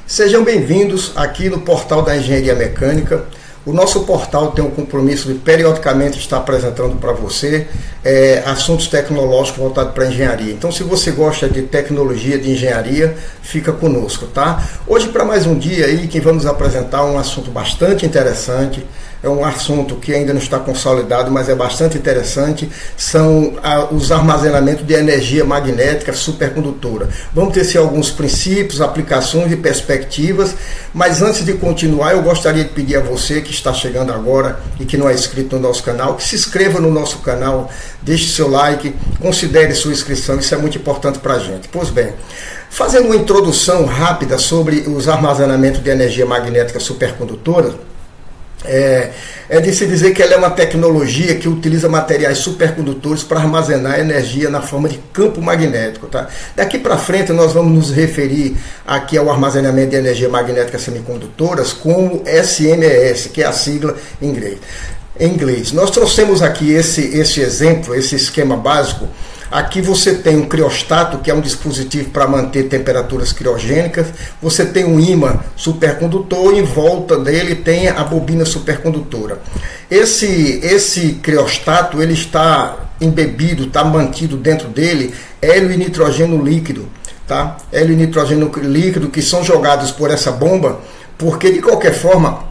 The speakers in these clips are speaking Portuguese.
Sejam bem-vindos aqui no portal da Engenharia Mecânica. O nosso portal tem o compromisso de periodicamente estar apresentando para você assuntos tecnológicos voltados para a engenharia. Então, se você gosta de tecnologia, de engenharia, fica conosco, tá? Hoje, para mais um dia aí, que vamos apresentar um assunto bastante interessante. É um assunto que ainda não está consolidado, mas é bastante interessante. São os armazenamentos de energia magnética supercondutora. Vamos ter alguns princípios, aplicações e perspectivas. Mas antes de continuar, eu gostaria de pedir a você que está chegando agora e que não é inscrito no nosso canal, que se inscreva no nosso canal, deixe seu like, considere sua inscrição, isso é muito importante para a gente. Pois bem, fazendo uma introdução rápida sobre os armazenamentos de energia magnética supercondutora, é de se dizer que ela é uma tecnologia que utiliza materiais supercondutores para armazenar energia na forma de campo magnético. Tá? Daqui para frente nós vamos nos referir aqui ao armazenamento de energia magnética semicondutoras como SMS, que é a sigla em inglês. Nós trouxemos aqui esse exemplo, esse esquema básico. Aqui você tem um criostato, que é um dispositivo para manter temperaturas criogênicas. Você tem um ímã supercondutor e em volta dele tem a bobina supercondutora. Esse criostato ele está embebido, está mantido dentro dele hélio e nitrogênio líquido. Tá? Hélio e nitrogênio líquido que são jogados por essa bomba, porque de qualquer forma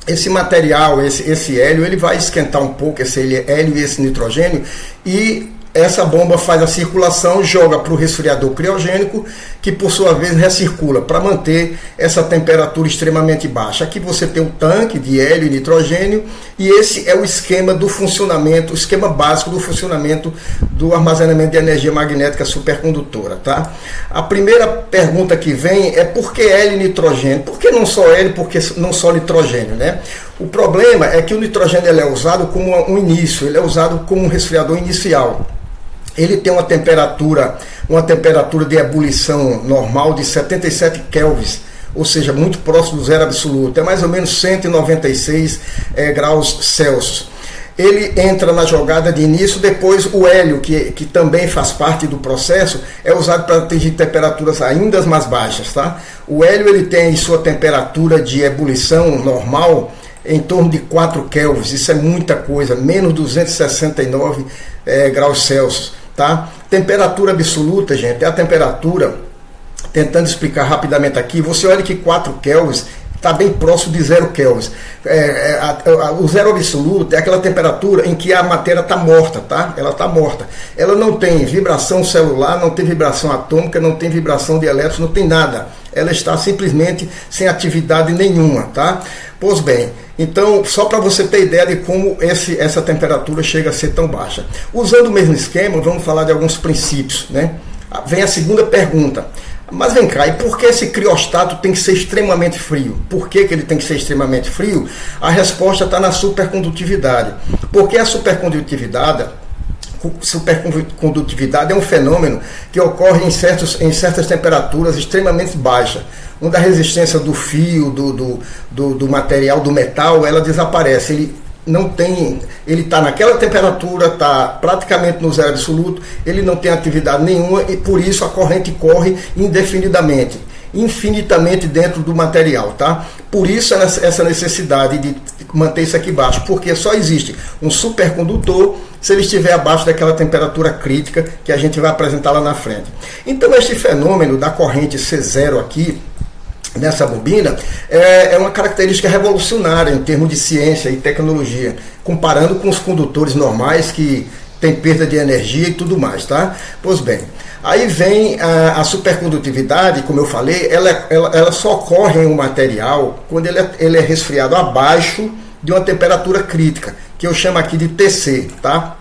esse material, esse hélio, ele vai esquentar um pouco, esse hélio e esse nitrogênio, e essa bomba faz a circulação, joga para o resfriador criogênico, que por sua vez recircula para manter essa temperatura extremamente baixa. Aqui você tem o tanque de hélio e nitrogênio, e esse é o esquema do funcionamento, o esquema básico do funcionamento do armazenamento de energia magnética supercondutora. Tá? A primeira pergunta que vem é por que hélio e nitrogênio? Por que não só hélio, por que não só nitrogênio? Né? O problema é que o nitrogênio ele é usado como um início, ele é usado como um resfriador inicial. Ele tem uma temperatura de ebulição normal de 77 kelvins, ou seja, muito próximo do zero absoluto, é mais ou menos 196 graus Celsius. Ele entra na jogada de início, depois o hélio, que também faz parte do processo, é usado para atingir temperaturas ainda mais baixas. Tá? O hélio ele tem sua temperatura de ebulição normal em torno de 4 kelvins, isso é muita coisa, menos 269 graus Celsius. Tá? Temperatura absoluta, gente, é a temperatura, tentando explicar rapidamente aqui, você olha que 4 kelvins está bem próximo de 0 kelvins. O zero absoluto é aquela temperatura em que a matéria está morta, tá? Ela está morta. Ela não tem vibração celular, não tem vibração atômica, não tem vibração de elétrons, não tem nada. Ela está simplesmente sem atividade nenhuma, tá? Pois bem, então, só para você ter ideia de como essa temperatura chega a ser tão baixa. Usando o mesmo esquema, vamos falar de alguns princípios, né? Vem a segunda pergunta. Mas vem cá, e por que esse criostato tem que ser extremamente frio? Por que ele tem que ser extremamente frio? A resposta está na supercondutividade. Porque a supercondutividade é um fenômeno que ocorre em certas temperaturas extremamente baixas, onde a resistência do fio, do material, do metal, ela desaparece. Ele está naquela temperatura, está praticamente no zero absoluto, ele não tem atividade nenhuma e por isso a corrente corre infinitamente dentro do material, tá? Por isso essa necessidade de manter isso aqui baixo, porque só existe um supercondutor se ele estiver abaixo daquela temperatura crítica que a gente vai apresentar lá na frente. Então este fenômeno da corrente C0 aqui, nessa bobina, é uma característica revolucionária em termos de ciência e tecnologia, comparando com os condutores normais que tem perda de energia e tudo mais, tá? Pois bem, aí vem a supercondutividade, como eu falei, ela só ocorre em um material quando ele é resfriado abaixo de uma temperatura crítica, que eu chamo aqui de TC, tá?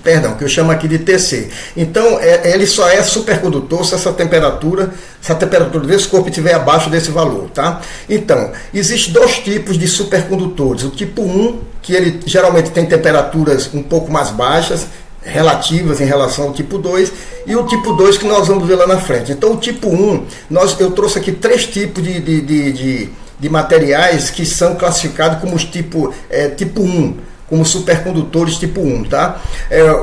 Perdão, que eu chamo aqui de TC. Então, ele só é supercondutor se essa temperatura desse corpo estiver abaixo desse valor, tá? Então, existem dois tipos de supercondutores. O tipo 1, que ele geralmente tem temperaturas um pouco mais baixas, relativas em relação ao tipo 2, e o tipo 2 que nós vamos ver lá na frente. Então, o tipo 1, eu trouxe aqui 3 tipos de materiais que são classificados como tipo 1. Como supercondutores tipo 1, tá?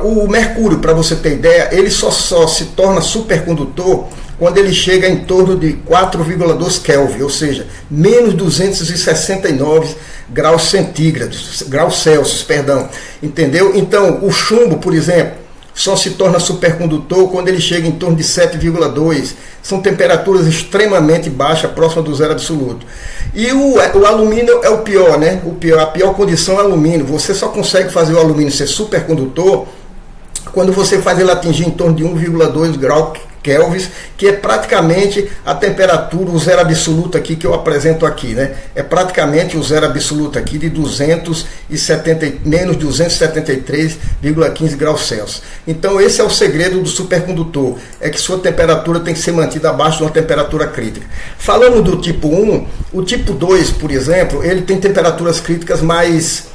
O mercúrio, para você ter ideia, ele só se torna supercondutor quando ele chega em torno de 4,2 Kelvin, ou seja, menos 269 graus centígrados, graus Celsius, perdão, entendeu? Então, o chumbo, por exemplo, só se torna supercondutor quando ele chega em torno de 7,2. São temperaturas extremamente baixas, próximas do zero absoluto. E o alumínio é o pior, né? A pior condição é o alumínio. Você só consegue fazer o alumínio ser supercondutor quando você faz ele atingir em torno de 1,2 graus Kelvin, que é praticamente a temperatura, o zero absoluto aqui que eu apresento aqui, né? É praticamente o zero absoluto aqui de menos 273,15 graus Celsius. Então esse é o segredo do supercondutor, é que sua temperatura tem que ser mantida abaixo de uma temperatura crítica. Falando do tipo 1, o tipo 2, por exemplo, ele tem temperaturas críticas mais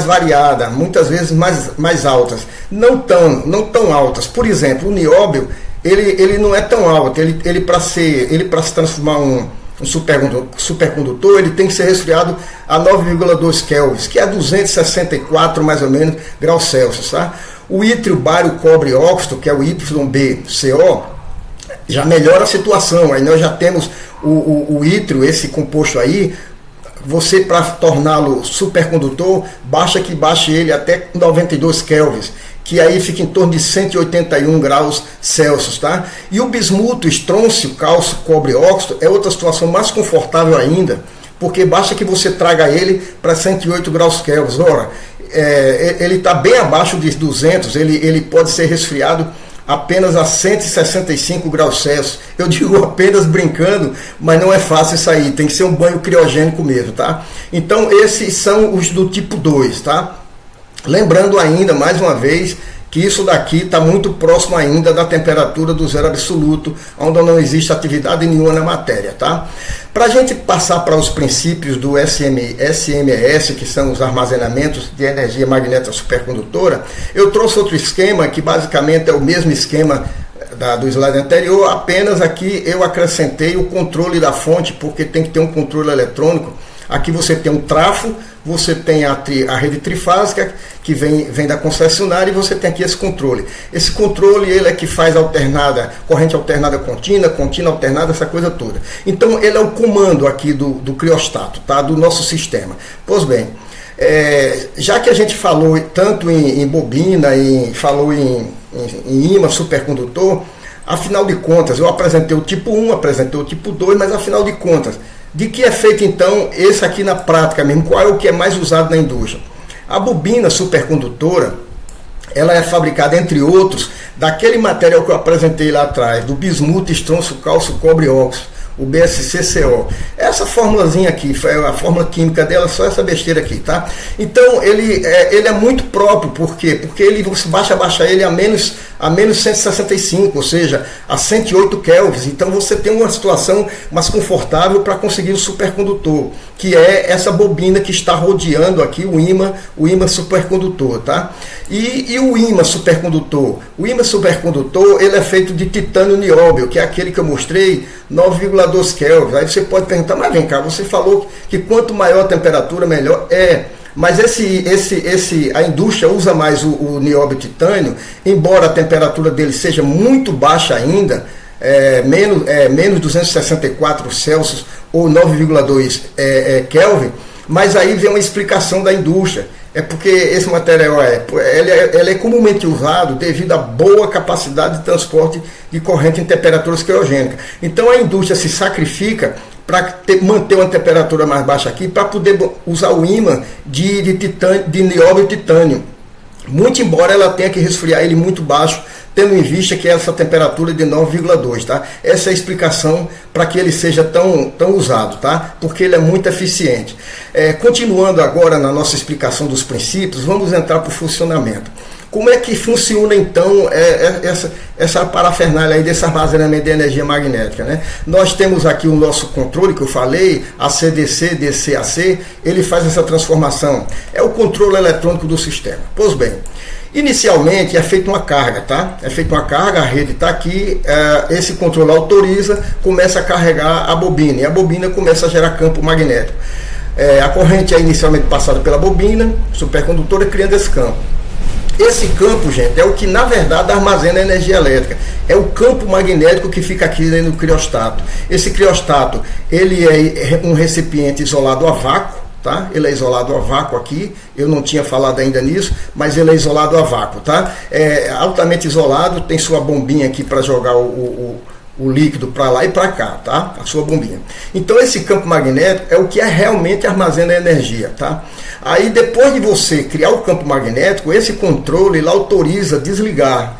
variadas, muitas vezes mais altas, não tão altas. Por exemplo, o nióbio, ele não é tão alto, ele para se transformar um supercondutor, ele tem que ser resfriado a 9,2 Kelvin, que é 264 mais ou menos graus Celsius, tá? O ítrio, bário, cobre, óxido, que é o YbCO, já melhora a situação. Aí nós já temos o ítrio, esse composto aí. Você, para torná-lo supercondutor, baixe ele até 92 kelvins, que aí fica em torno de 181 graus Celsius, tá? E o bismuto, estrôncio, cálcio, cobre, óxido é outra situação mais confortável ainda, porque basta que você traga ele para 108 graus Kelvin. Ora, ele está bem abaixo de 200, ele pode ser resfriado apenas a 165 graus Celsius. Eu digo apenas brincando, mas não é fácil isso aí, tem que ser um banho criogênico mesmo, tá? Então esses são os do tipo 2, tá? Lembrando ainda, mais uma vez, que isso daqui está muito próximo ainda da temperatura do zero absoluto, onde não existe atividade nenhuma na matéria, tá? Para a gente passar para os princípios do SMS, que são os armazenamentos de energia magnética supercondutora, eu trouxe outro esquema, que basicamente é o mesmo esquema do slide anterior, apenas aqui eu acrescentei o controle da fonte, porque tem que ter um controle eletrônico. Aqui você tem um trafo, você tem a rede trifásica, que vem da concessionária, e você tem aqui esse controle. Esse controle, ele é que faz corrente alternada contínua, contínua alternada, essa coisa toda. Então, ele é o comando aqui do criostato, tá? Do nosso sistema. Pois bem, já que a gente falou tanto em bobina, falou em ímã supercondutor, afinal de contas, eu apresentei o tipo 1, apresentei o tipo 2, mas afinal de contas, de que é feito então esse aqui na prática mesmo? Qual é o que é mais usado na indústria? A bobina supercondutora, ela é fabricada, entre outros, daquele material que eu apresentei lá atrás, do bismuto, estrôncio, cálcio, cobre, óxido, o BSCCO. Essa formulazinha aqui, a fórmula química dela, só essa besteira aqui, tá? Então, ele é muito próprio, por quê? Porque você baixa ele a menos 165, ou seja, a 108 kelvins. Então, você tem uma situação mais confortável para conseguir o supercondutor, que é essa bobina que está rodeando aqui o ímã supercondutor, tá? E o ímã supercondutor? O ímã supercondutor, ele é feito de titânio nióbio, que é aquele que eu mostrei, 9,2 Kelvin. Aí você pode perguntar, mas vem cá, você falou que quanto maior a temperatura, melhor. Mas a indústria usa mais o nióbio titânio, embora a temperatura dele seja muito baixa ainda, menos 264 Celsius ou 9,2 Kelvin, mas aí vem uma explicação da indústria. É porque esse material ele é comumente usado devido à boa capacidade de transporte de corrente em temperaturas criogênicas. Então a indústria se sacrifica para manter uma temperatura mais baixa aqui, para poder usar o ímã de nióbio titânio. Muito embora ela tenha que resfriar ele muito baixo, tendo em vista que é essa temperatura de 9,2, tá? Essa é a explicação para que ele seja tão usado, tá? Porque ele é muito eficiente. Continuando agora na nossa explicação dos princípios, vamos entrar para o funcionamento. Como é que funciona então essa parafernália aí desse armazenamento de energia magnética, né? Nós temos aqui o nosso controle que eu falei, ACDC, DCAC, ele faz essa transformação. É o controle eletrônico do sistema. Pois bem, inicialmente é feita uma carga, tá? É feita uma carga, a rede está aqui, esse controle autoriza, começa a carregar a bobina, e a bobina começa a gerar campo magnético. A corrente é inicialmente passada pela bobina supercondutora, criando esse campo. Esse campo, gente, é o que na verdade armazena a energia elétrica. É o campo magnético que fica aqui dentro do criostato. Esse criostato, ele é um recipiente isolado a vácuo, tá? Ele é isolado a vácuo aqui. Eu não tinha falado ainda nisso, mas ele é isolado a vácuo, tá? É altamente isolado, tem sua bombinha aqui para jogar o líquido para lá e para cá, tá? A sua bombinha. Então esse campo magnético é o que realmente armazena a energia, tá? Aí depois de você criar o campo magnético, esse controle ele autoriza desliga,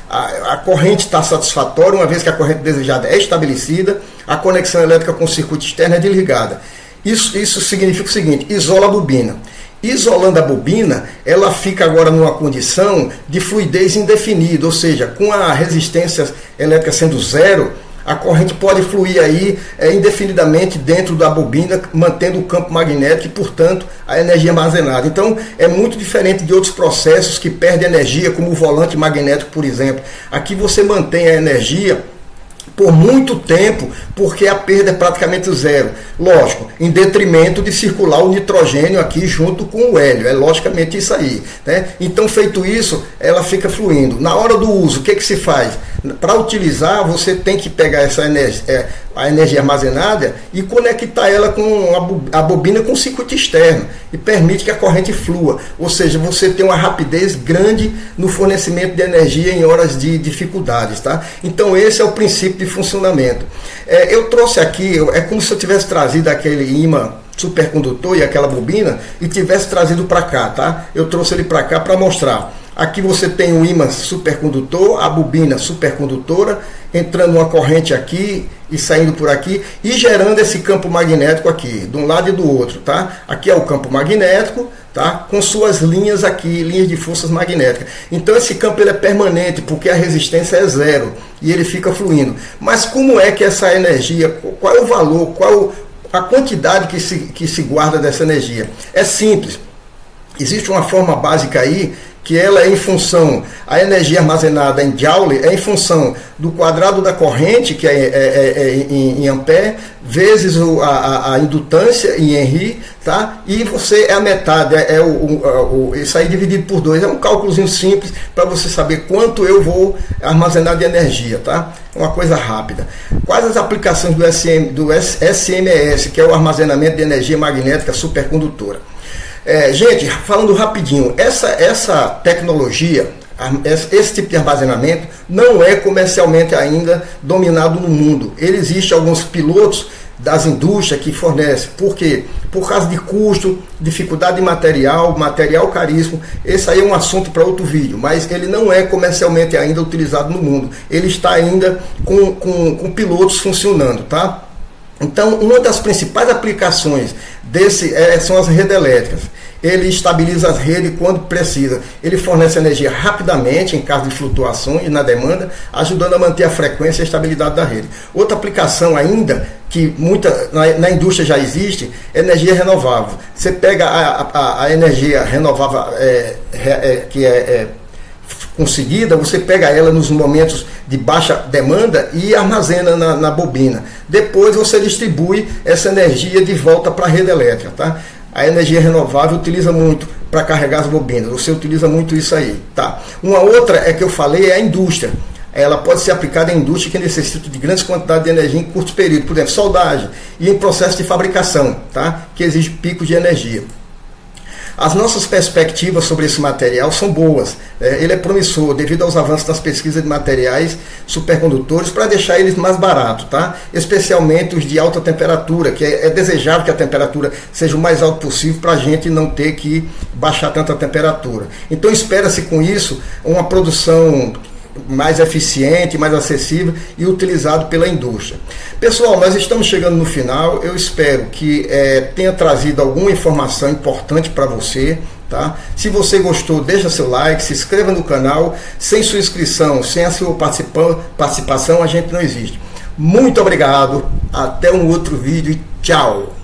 a corrente está satisfatória, uma vez que a corrente desejada é estabelecida, a conexão elétrica com o circuito externo é desligada. Isso significa o seguinte: isola a bobina. Isolando a bobina, ela fica agora numa condição de fluidez indefinida, ou seja, com a resistência elétrica sendo zero, a corrente pode fluir aí indefinidamente dentro da bobina, mantendo o campo magnético e, portanto, a energia armazenada. Então, é muito diferente de outros processos que perdem energia, como o volante magnético, por exemplo. Aqui você mantém a energia por muito tempo, porque a perda é praticamente zero. Lógico, em detrimento de circular o nitrogênio aqui junto com o hélio. É logicamente isso aí, né? Então, feito isso, ela fica fluindo. Na hora do uso, o que se faz? Para utilizar, você tem que pegar essa energia, a energia armazenada e conectar ela com a bobina com o circuito externo e permite que a corrente flua. Ou seja, você tem uma rapidez grande no fornecimento de energia em horas de dificuldades, tá? Então esse é o princípio de funcionamento. Eu trouxe aqui, é como se eu tivesse trazido aquele ímã supercondutor e aquela bobina e tivesse trazido para cá, tá? Eu trouxe ele para cá para mostrar. Aqui você tem o ímã supercondutor, a bobina supercondutora, entrando uma corrente aqui e saindo por aqui e gerando esse campo magnético aqui, de um lado e do outro, tá? Aqui é o campo magnético, tá? Com suas linhas aqui, linhas de forças magnéticas. Então esse campo ele é permanente, porque a resistência é zero e ele fica fluindo. Mas como é que essa energia, qual é o valor, qual a quantidade que se guarda dessa energia? É simples. Existe uma forma básica aí, que ela é em função, a energia armazenada em Joule é em função do quadrado da corrente, que é em ampere, vezes a indutância em Henry, tá? E você é a metade, isso aí dividido por 2, é um cálculozinho simples para você saber quanto eu vou armazenar de energia, tá? Uma coisa rápida. Quais as aplicações do SMS, que é o armazenamento de energia magnética supercondutora? Gente, falando rapidinho, essa tecnologia, esse tipo de armazenamento não é comercialmente ainda dominado no mundo. Ele existe alguns pilotos das indústrias que fornecem. Por quê? Por causa de custo, dificuldade de material caríssimo. Esse aí é um assunto para outro vídeo, mas ele não é comercialmente ainda utilizado no mundo. Ele está ainda com pilotos funcionando, tá? Então, uma das principais aplicações são as redes elétricas. Ele estabiliza as redes quando precisa. Ele fornece energia rapidamente em caso de flutuações na demanda, ajudando a manter a frequência e a estabilidade da rede. Outra aplicação ainda, que na indústria já existe, é energia renovável. Você pega a energia renovável que é conseguida, você pega ela nos momentos de baixa demanda e armazena na bobina. Depois você distribui essa energia de volta para a rede elétrica, tá? A energia renovável utiliza muito para carregar as bobinas, você utiliza muito isso aí, tá? Uma outra que eu falei é a indústria. Ela pode ser aplicada em indústria que necessita de grandes quantidades de energia em curto período, por exemplo, soldagem, e em processo de fabricação, tá? Que exige picos de energia. As nossas perspectivas sobre esse material são boas. Ele é promissor devido aos avanços nas pesquisas de materiais supercondutores para deixar eles mais baratos, tá? Especialmente os de alta temperatura, que é desejável que a temperatura seja o mais alta possível para a gente não ter que baixar tanta temperatura. Então espera-se com isso uma produção mais eficiente, mais acessível e utilizado pela indústria. Pessoal, nós estamos chegando no final. Eu espero que tenha trazido alguma informação importante para você, tá? Se você gostou, deixa seu like, se inscreva no canal. Sem sua inscrição, sem a sua participação, a gente não existe. Muito obrigado, até um outro vídeo e tchau!